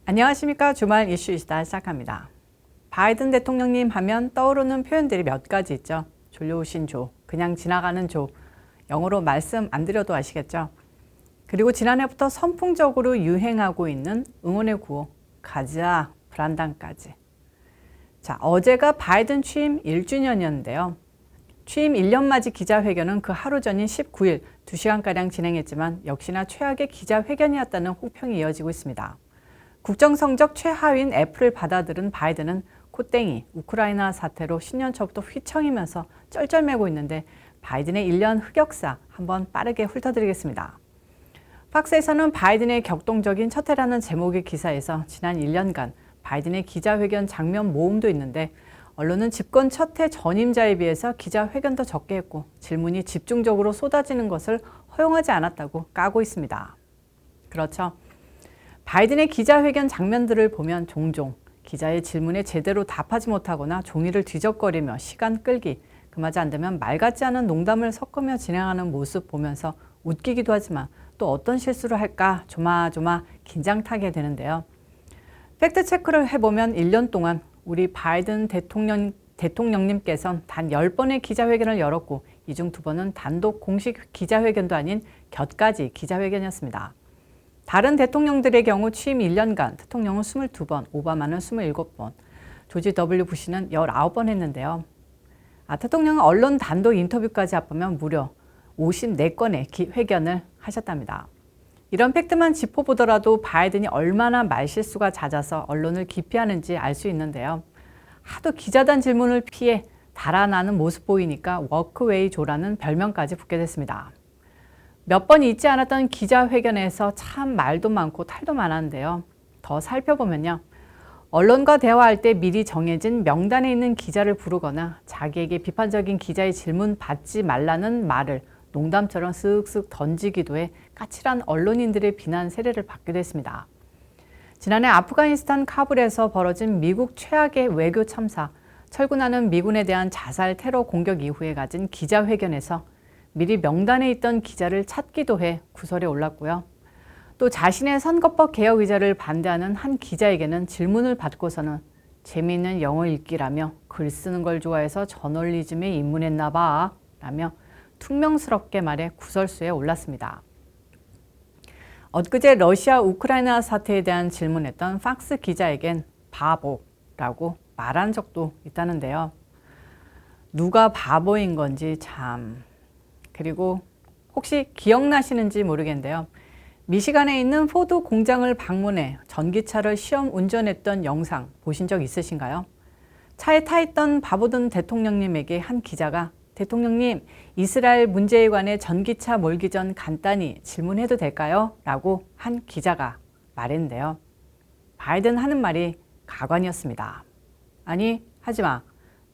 안녕하십니까. 주말 이슈 이슈다 시작합니다. 바이든 대통령님 하면 떠오르는 표현들이 몇 가지 있죠. 졸려오신 조, 그냥 지나가는 조, 영어로 말씀 안 드려도 아시겠죠. 그리고 지난해부터 선풍적으로 유행하고 있는 응원의 구호, 가자, 브란단까지. 자, 어제가 바이든 취임 1주년이었는데요. 취임 1년 맞이 기자회견은 그 하루 전인 19일 2시간가량 진행했지만 역시나 최악의 기자회견이었다는 혹평이 이어지고 있습니다. 국정성적 최하위인 애플을 받아들은 바이든은 콧땡이, 우크라이나 사태로 신년 초부터 휘청이면서 쩔쩔매고 있는데 바이든의 1년 흑역사 한번 빠르게 훑어드리겠습니다. 팍스에서는 바이든의 격동적인 첫 해라는 제목의 기사에서 지난 1년간 바이든의 기자회견 장면 모음도 있는데 언론은 집권 첫 해 전임자에 비해서 기자회견도 적게 했고 질문이 집중적으로 쏟아지는 것을 허용하지 않았다고 까고 있습니다. 그렇죠. 바이든의 기자회견 장면들을 보면 종종 기자의 질문에 제대로 답하지 못하거나 종이를 뒤적거리며 시간 끌기, 그마저 안 되면 말 같지 않은 농담을 섞으며 진행하는 모습 보면서 웃기기도 하지만 또 어떤 실수를 할까 조마조마 긴장 타게 되는데요. 팩트체크를 해보면 1년 동안 우리 바이든 대통령님께서는 단 10번의 기자회견을 열었고 이 중 2번은 단독 공식 기자회견도 아닌 곁가지 기자회견이었습니다. 다른 대통령들의 경우 취임 1년간 대통령은 22번, 오바마는 27번, 조지 W. 부시는 19번 했는데요. 대통령은 언론 단독 인터뷰까지 합하면 무려 54건의 회견을 하셨답니다. 이런 팩트만 짚어보더라도 바이든이 얼마나 말실수가 잦아서 언론을 기피하는지 알 수 있는데요. 하도 기자단 질문을 피해 달아나는 모습 보이니까 워크웨이 조라는 별명까지 붙게 됐습니다. 몇 번 있지 않았던 기자회견에서 참 말도 많고 탈도 많았는데요. 더 살펴보면요. 언론과 대화할 때 미리 정해진 명단에 있는 기자를 부르거나 자기에게 비판적인 기자의 질문 받지 말라는 말을 농담처럼 쓱쓱 던지기도 해 까칠한 언론인들의 비난 세례를 받기도 했습니다. 지난해 아프가니스탄 카불에서 벌어진 미국 최악의 외교 참사, 철군하는 미군에 대한 자살 테러 공격 이후에 가진 기자회견에서 미리 명단에 있던 기자를 찾기도 해 구설에 올랐고요. 또 자신의 선거법 개혁 의사를 반대하는 한 기자에게는 질문을 받고서는 재미있는 영어 읽기라며 글 쓰는 걸 좋아해서 저널리즘에 입문했나 봐 라며 퉁명스럽게 말해 구설수에 올랐습니다. 엊그제 러시아 우크라이나 사태에 대한 질문했던 팍스 기자에겐 바보라고 말한 적도 있다는데요. 누가 바보인 건지 참. 그리고 혹시 기억나시는지 모르겠는데요. 미시간에 있는 포드 공장을 방문해 전기차를 시험 운전했던 영상 보신 적 있으신가요? 차에 타 있던 바보든 대통령님에게 한 기자가 대통령님, 이스라엘 문제에 관해 전기차 몰기 전 간단히 질문해도 될까요? 라고 한 기자가 말했는데요. 바이든 하는 말이 가관이었습니다. 아니, 하지마.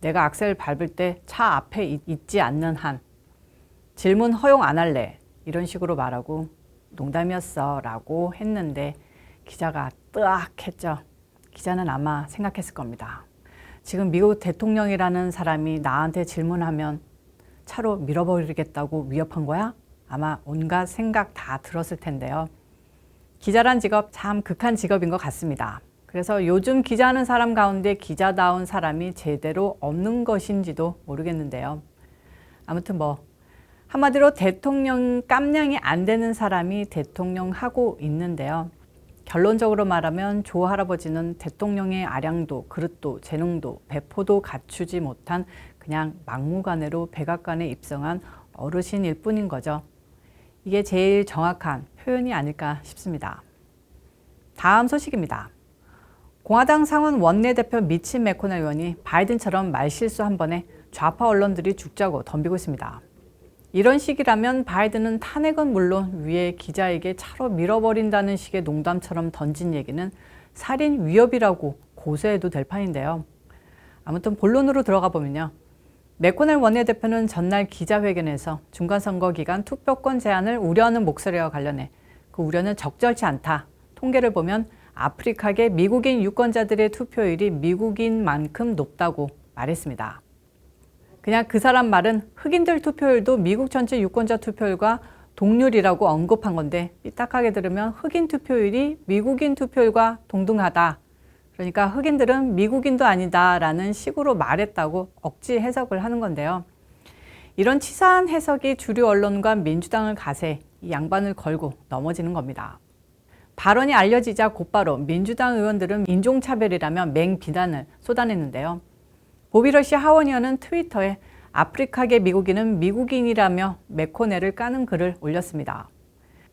내가 악셀 밟을 때 차 앞에 있지 않는 한 질문 허용 안 할래. 이런 식으로 말하고 농담이었어 라고 했는데 기자가 뜨악 했죠. 기자는 아마 생각했을 겁니다. 지금 미국 대통령이라는 사람이 나한테 질문하면 차로 밀어버리겠다고 위협한 거야? 아마 온갖 생각 다 들었을 텐데요. 기자란 직업 참 극한 직업인 것 같습니다. 그래서 요즘 기자하는 사람 가운데 기자다운 사람이 제대로 없는 것인지도 모르겠는데요. 아무튼 한마디로 대통령 깜냥이 안 되는 사람이 대통령하고 있는데요. 결론적으로 말하면 조 할아버지는 대통령의 아량도, 그릇도, 재능도, 배포도 갖추지 못한 그냥 막무가내로 백악관에 입성한 어르신일 뿐인 거죠. 이게 제일 정확한 표현이 아닐까 싶습니다. 다음 소식입니다. 공화당 상원 원내대표 미치 매코넬 의원이 바이든처럼 말실수 한 번에 좌파 언론들이 죽자고 덤비고 있습니다. 이런 식이라면 바이든은 탄핵은 물론 위에 기자에게 차로 밀어버린다는 식의 농담처럼 던진 얘기는 살인 위협이라고 고소해도 될 판인데요. 아무튼 본론으로 들어가 보면요. 매코넬 원내대표는 전날 기자회견에서 중간선거 기간 투표권 제한을 우려하는 목소리와 관련해 그 우려는 적절치 않다. 통계를 보면 아프리카계 미국인 유권자들의 투표율이 미국인만큼 높다고 말했습니다. 그냥 그 사람 말은 흑인들 투표율도 미국 전체 유권자 투표율과 동률이라고 언급한 건데 삐딱하게 들으면 흑인 투표율이 미국인 투표율과 동등하다. 그러니까 흑인들은 미국인도 아니다 라는 식으로 말했다고 억지 해석을 하는 건데요. 이런 치사한 해석이 주류 언론과 민주당을 가세 이 양반을 걸고 넘어지는 겁니다. 발언이 알려지자 곧바로 민주당 의원들은 인종차별이라며 맹비난을 쏟아냈는데요. 보비 러시 하원 의원은 트위터에 아프리카계 미국인은 미국인이라며 맥코넬을 까는 글을 올렸습니다.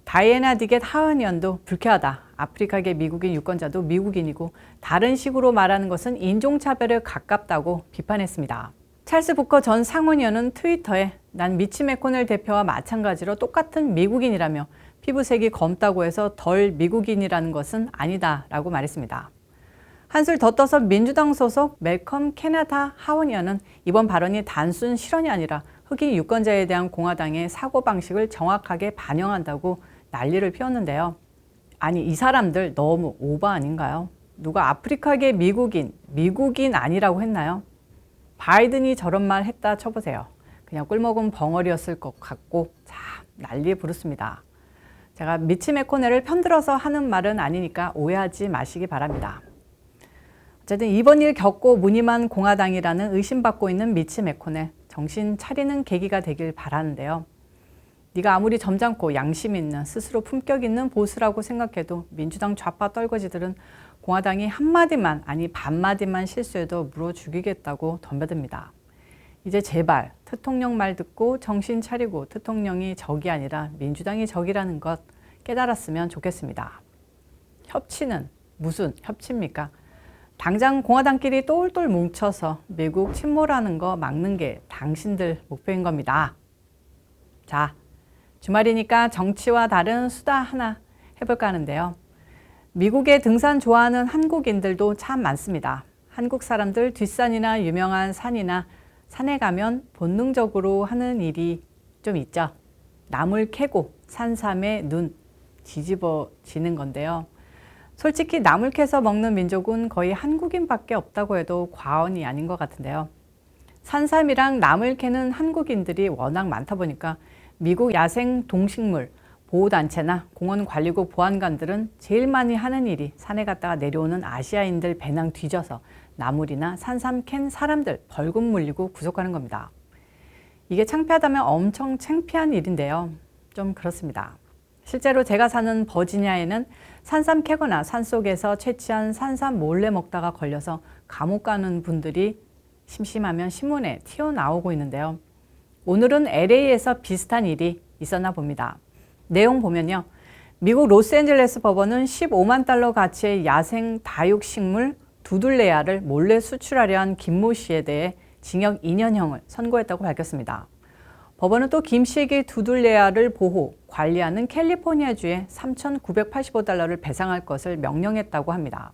다이애나 디겟 하원 의원도 불쾌하다. 아프리카계 미국인 유권자도 미국인이고 다른 식으로 말하는 것은 인종차별에 가깝다고 비판했습니다. 찰스 부커 전 상원의원은 트위터에 난 미치 맥코넬 대표와 마찬가지로 똑같은 미국인이라며 피부색이 검다고 해서 덜 미국인이라는 것은 아니다 라고 말했습니다. 한술 더 떠서 민주당 소속 멜컴 캐나다 하원의원은 이번 발언이 단순 실언이 아니라 흑인 유권자에 대한 공화당의 사고방식을 정확하게 반영한다고 난리를 피웠는데요. 아니 이 사람들 너무 오버 아닌가요? 누가 아프리카계 미국인 아니라고 했나요? 바이든이 저런 말 했다 쳐보세요. 그냥 꿀먹은 벙어리였을 것 같고 참 난리 부르습니다. 제가 미치 맥코넬을 편들어서 하는 말은 아니니까 오해하지 마시기 바랍니다. 어쨌든 이번 일 겪고 무늬만 공화당이라는 의심받고 있는 미치 맥코넬 정신 차리는 계기가 되길 바라는데요. 네가 아무리 점잖고 양심 있는 스스로 품격 있는 보수라고 생각해도 민주당 좌파 떨거지들은 공화당이 한마디만 아니 반마디만 실수해도 물어 죽이겠다고 덤벼듭니다. 이제 제발 대통령 말 듣고 정신 차리고 대통령이 적이 아니라 민주당이 적이라는 것 깨달았으면 좋겠습니다. 협치는 무슨 협치입니까? 당장 공화당끼리 똘똘 뭉쳐서 미국 침몰하는 거 막는 게 당신들 목표인 겁니다. 자, 주말이니까 정치와 다른 수다 하나 해볼까 하는데요. 미국에 등산 좋아하는 한국인들도 참 많습니다. 한국 사람들 뒷산이나 유명한 산이나 산에 가면 본능적으로 하는 일이 좀 있죠. 나물 캐고 산삼에 눈 뒤집어지는 건데요. 솔직히 나물 캐서 먹는 민족은 거의 한국인밖에 없다고 해도 과언이 아닌 것 같은데요. 산삼이랑 나물 캐는 한국인들이 워낙 많다 보니까 미국 야생 동식물 보호단체나 공원관리국 보안관들은 제일 많이 하는 일이 산에 갔다가 내려오는 아시아인들 배낭 뒤져서 나물이나 산삼 캔 사람들 벌금 물리고 구속하는 겁니다. 이게 창피하다면 엄청 창피한 일인데요. 좀 그렇습니다. 실제로 제가 사는 버지니아에는 산삼 캐거나 산속에서 채취한 산삼 몰래 먹다가 걸려서 감옥 가는 분들이 심심하면 신문에 튀어나오고 있는데요. 오늘은 LA에서 비슷한 일이 있었나 봅니다. 내용 보면요. 미국 로스앤젤레스 법원은 15만 달러 가치의 야생 다육식물 두둘레아를 몰래 수출하려 한 김모 씨에 대해 징역 2년형을 선고했다고 밝혔습니다. 법원은 또 김 씨에게 두둘레아를 보호, 관리하는 캘리포니아주에 3,985달러를 배상할 것을 명령했다고 합니다.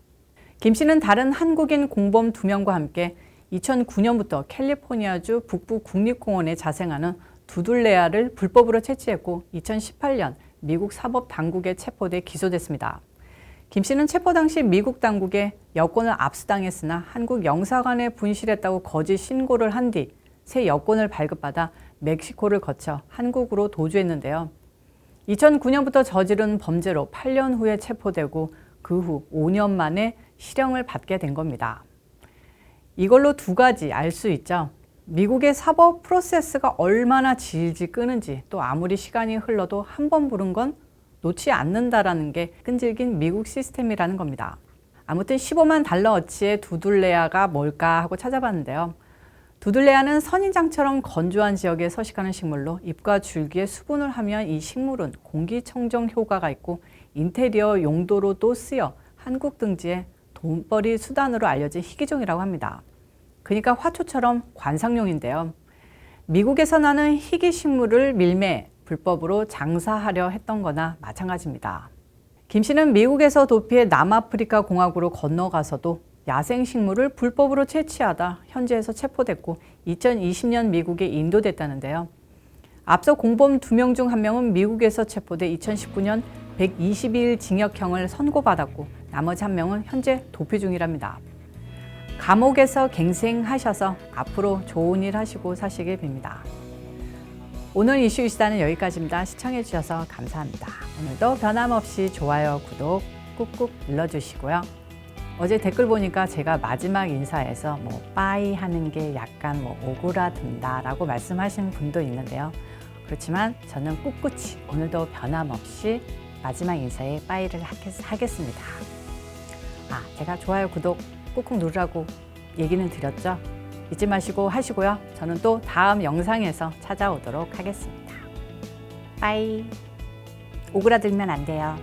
김 씨는 다른 한국인 공범 2명과 함께 2009년부터 캘리포니아주 북부 국립공원에 자생하는 두둘레아를 불법으로 채취했고 2018년 미국 사법당국에 체포돼 기소됐습니다. 김 씨는 체포 당시 미국 당국에 여권을 압수당했으나 한국 영사관에 분실했다고 거짓 신고를 한 뒤 새 여권을 발급받아 멕시코를 거쳐 한국으로 도주했는데요. 2009년부터 저지른 범죄로 8년 후에 체포되고 그 후 5년 만에 실형을 받게 된 겁니다. 이걸로 두 가지 알 수 있죠. 미국의 사법 프로세스가 얼마나 질질 끄는지 또 아무리 시간이 흘러도 한 번 부른 건 놓지 않는다라는 게 끈질긴 미국 시스템이라는 겁니다. 아무튼 15만 달러어치의 두둘레아가 뭘까 하고 찾아봤는데요. 두둘레아는 선인장처럼 건조한 지역에 서식하는 식물로 잎과 줄기에 수분을 하면 이 식물은 공기청정 효과가 있고 인테리어 용도로도 쓰여 한국 등지에 돈벌이 수단으로 알려진 희귀종이라고 합니다. 그러니까 화초처럼 관상용인데요. 미국에서 나는 희귀 식물을 밀매, 불법으로 장사하려 했던 거나 마찬가지입니다. 김 씨는 미국에서 도피해 남아프리카 공화국으로 건너가서도 야생식물을 불법으로 채취하다 현지에서 체포됐고 2020년 미국에 인도됐다는데요. 앞서 공범 2명 중 1명은 미국에서 체포돼 2019년 122일 징역형을 선고받았고 나머지 1명은 현재 도피 중이랍니다. 감옥에서 갱생하셔서 앞으로 좋은 일 하시고 사시길 빕니다. 오늘 이슈 이슈다는 여기까지입니다. 시청해 주셔서 감사합니다. 오늘도 변함없이 좋아요, 구독 꾹꾹 눌러주시고요. 어제 댓글 보니까 제가 마지막 인사에서 빠이 하는 게 약간 오그라든다라고 말씀하시는 분도 있는데요. 그렇지만 저는 꿋꿋이 오늘도 변함없이 마지막 인사에 빠이를 하겠습니다. 제가 좋아요, 구독 꾹꾹 누르라고 얘기는 드렸죠? 잊지 마시고 하시고요. 저는 또 다음 영상에서 찾아오도록 하겠습니다. 빠이. 오그라들면 안 돼요.